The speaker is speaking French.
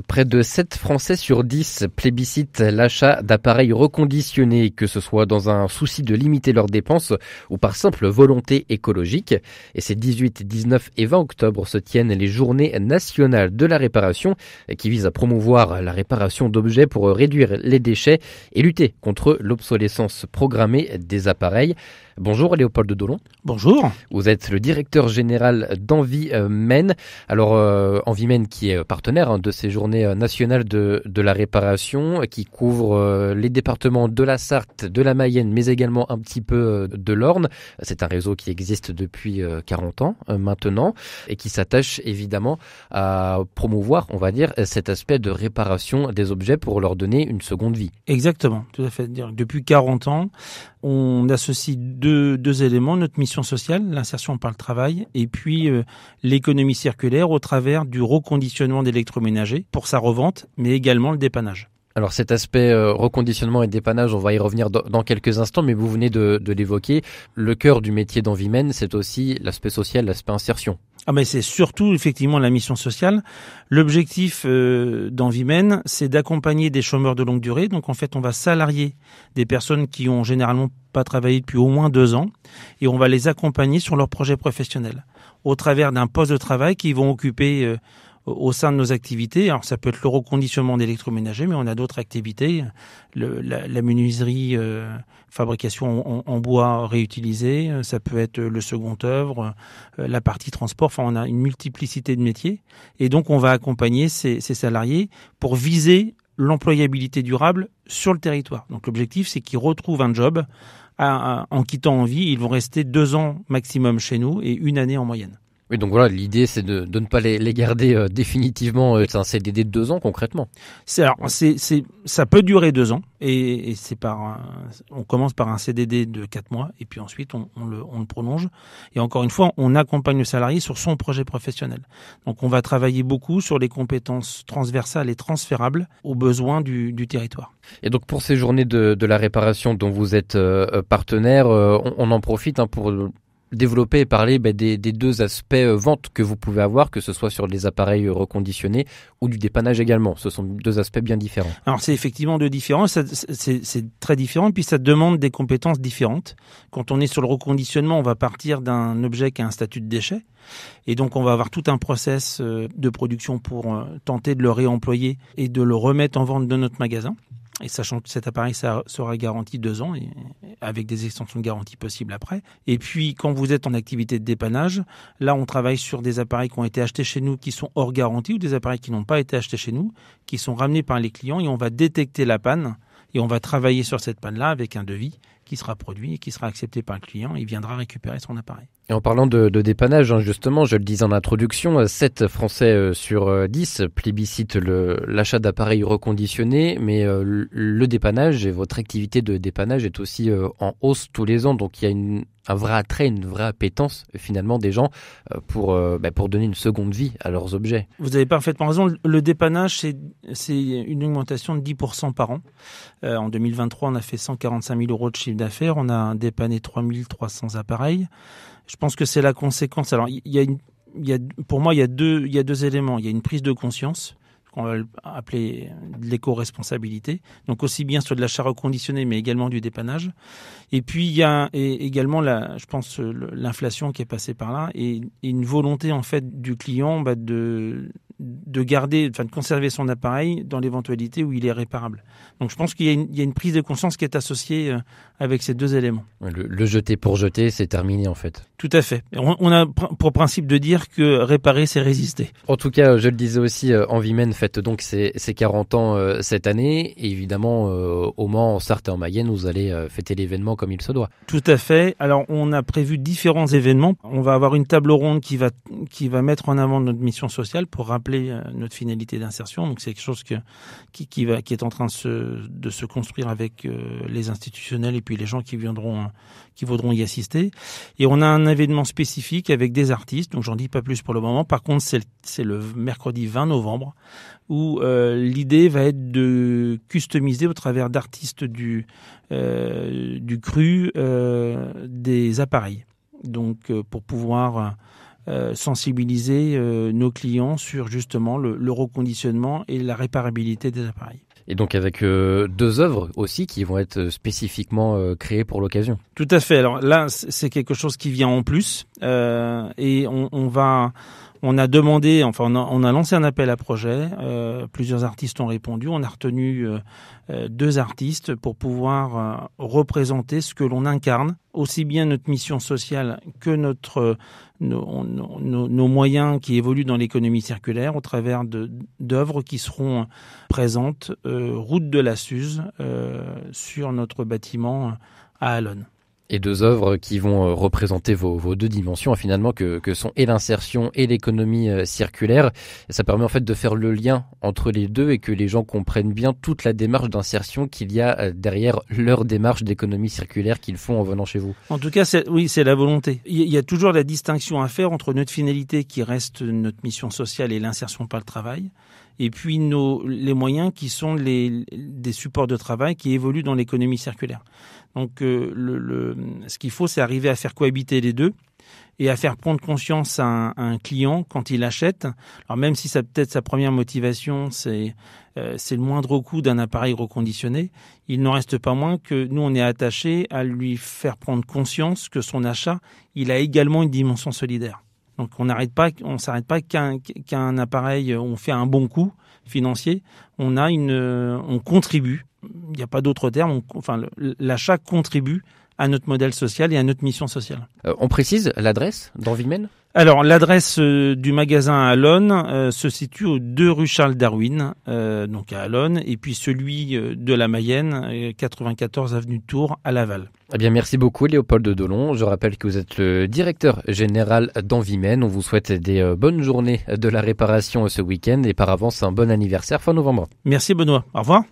Près de 7 Français sur 10 plébiscitent l'achat d'appareils reconditionnés, que ce soit dans un souci de limiter leurs dépenses ou par simple volonté écologique. Et ces 18, 19 et 20 octobre se tiennent les journées nationales de la réparation qui visent à promouvoir la réparation d'objets pour réduire les déchets et lutter contre l'obsolescence programmée des appareils. Bonjour Léopold Dolon. Bonjour. Vous êtes le directeur général d'Envimène. Alors Envimène qui est partenaire de ces journées nationales de la réparation, qui couvre les départements de la Sarthe, de la Mayenne, mais également un petit peu de l'Orne. C'est un réseau qui existe depuis 40 ans maintenant et qui s'attache évidemment à promouvoir, on va dire, cet aspect de réparation des objets pour leur donner une seconde vie. Exactement, tout à fait. Depuis 40 ans, on associe deux éléments, notre mission sociale, l'insertion par le travail, et puis l'économie circulaire au travers du reconditionnement d'électroménagers pour sa revente, mais également le dépannage. Alors cet aspect reconditionnement et dépannage, on va y revenir dans quelques instants, mais vous venez de l'évoquer. Le cœur du métier d'Envimène, c'est aussi l'aspect social, l'aspect insertion. Ah mais c'est surtout effectivement la mission sociale. L'objectif d'Envimène, c'est d'accompagner des chômeurs de longue durée. Donc en fait, on va salarier des personnes qui ont généralement pas travaillé depuis au moins 2 ans et on va les accompagner sur leur projet professionnel au travers d'un poste de travail qu'ils vont occuper au sein de nos activités. Alors ça peut être le reconditionnement d'électroménager, mais on a d'autres activités, la menuiserie, fabrication en bois réutilisé, ça peut être le second œuvre, la partie transport. Enfin, on a une multiplicité de métiers et donc on va accompagner ces salariés pour viser l'employabilité durable sur le territoire. Donc l'objectif, c'est qu'ils retrouvent un job en quittant Envie. Ils vont rester 2 ans maximum chez nous et 1 année en moyenne. Oui, donc voilà, l'idée c'est de ne pas les garder définitivement. C'est un CDD de 2 ans concrètement. Ça peut durer 2 ans et on commence par un CDD de 4 mois et puis ensuite on le prolonge. Et encore une fois, on accompagne le salarié sur son projet professionnel. Donc on va travailler beaucoup sur les compétences transversales et transférables aux besoins du territoire. Et donc pour ces journées de la réparation dont vous êtes partenaire, on en profite pour développer et parler des 2 aspects vente que vous pouvez avoir, que ce soit sur les appareils reconditionnés ou du dépannage également. Ce sont 2 aspects bien différents. Alors c'est effectivement 2 différents, c'est très différent, puis ça demande des compétences différentes. Quand on est sur le reconditionnement, on va partir d'un objet qui a un statut de déchet, et donc on va avoir tout un process de production pour tenter de le réemployer et de le remettre en vente dans notre magasin. Et sachant que cet appareil sera garanti 2 ans, et avec des extensions de garantie possibles après. Et puis, quand vous êtes en activité de dépannage, là, on travaille sur des appareils qui ont été achetés chez nous, qui sont hors garantie, ou des appareils qui n'ont pas été achetés chez nous, qui sont ramenés par les clients, et on va détecter la panne, et on va travailler sur cette panne-là avec un devis qui sera produit et qui sera accepté par le client. Il viendra récupérer son appareil. Et en parlant de dépannage, justement, je le disais en introduction, 7 Français sur 10 plébiscitent l'achat d'appareils reconditionnés, mais le dépannage et votre activité de dépannage est aussi en hausse tous les ans. Donc il y a un vrai attrait, une vraie appétence finalement des gens pour donner une seconde vie à leurs objets. Vous avez parfaitement raison. Le dépannage, c'est une augmentation de 10% par an. En 2023, on a fait 145 000 € de chiffre d'affaires. On a dépanné 3 300 appareils. Je pense que c'est la conséquence. Alors, pour moi, il y a deux éléments. Il y a une prise de conscience, qu'on va appeler de l'éco-responsabilité. Donc, aussi bien sur de l'achat reconditionné, mais également du dépannage. Et puis, il y a également, je pense, l'inflation qui est passée par là et une volonté, en fait, du client de conserver son appareil dans l'éventualité où il est réparable. Donc je pense qu'il y a une prise de conscience qui est associée avec ces 2 éléments. Le jeter pour jeter, c'est terminé en fait. Tout à fait. On a pour principe de dire que réparer, c'est résister. En tout cas, je le disais aussi, Envimène fête donc ses 40 ans cette année. Et évidemment, au Mans, en Sarthe et en Mayenne, vous allez fêter l'événement comme il se doit. Tout à fait. Alors, on a prévu différents événements. On va avoir une table ronde qui va mettre en avant notre mission sociale pour rappeler notre finalité d'insertion. Donc, c'est quelque chose qui est en train de se construire avec les institutionnels et puis les gens qui voudront y assister. Et on a un événement spécifique avec des artistes, donc j'en dis pas plus pour le moment. Par contre, c'est le mercredi 20 novembre où l'idée va être de customiser au travers d'artistes du cru des appareils. Donc pour pouvoir sensibiliser nos clients sur justement le reconditionnement et la réparabilité des appareils. Et donc avec 2 œuvres aussi qui vont être spécifiquement créées pour l'occasion. Tout à fait. Alors là, c'est quelque chose qui vient en plus et on a demandé, enfin on a lancé un appel à projet. Plusieurs artistes ont répondu. On a retenu 2 artistes pour pouvoir représenter ce que l'on incarne, aussi bien notre mission sociale que nos moyens qui évoluent dans l'économie circulaire au travers d'œuvres qui seront présentes route de la Suze sur notre bâtiment à Allonnes. Et 2 œuvres qui vont représenter vos 2 dimensions finalement que sont et l'insertion et l'économie circulaire. Et ça permet en fait de faire le lien entre les deux et que les gens comprennent bien toute la démarche d'insertion qu'il y a derrière leur démarche d'économie circulaire qu'ils font en venant chez vous. En tout cas, c'est la volonté. Il y a toujours la distinction à faire entre notre finalité qui reste notre mission sociale et l'insertion par le travail, et puis les moyens qui sont des supports de travail qui évoluent dans l'économie circulaire. Donc ce qu'il faut, c'est arriver à faire cohabiter les deux et à faire prendre conscience à un client quand il achète. Alors même si peut-être sa première motivation, c'est le moindre coût d'un appareil reconditionné, il n'en reste pas moins que nous, on est attaché à lui faire prendre conscience que son achat, il a également une dimension solidaire. Donc on s'arrête pas qu'un appareil, on fait un bon coup financier, on contribue. Il n'y a pas d'autre terme. L'achat contribue à notre modèle social et à notre mission sociale. On précise l'adresse d'Envimène ? Alors, l'adresse du magasin à Allonnes se situe aux 2 rue Charles Darwin, donc à Allonnes, et puis celui de la Mayenne, 94 avenue de Tours, à Laval. Eh bien, merci beaucoup Léopold Delon. Je rappelle que vous êtes le directeur général d'Envimène. On vous souhaite des bonnes journées de la réparation ce week-end et par avance un bon anniversaire fin novembre. Merci Benoît. Au revoir.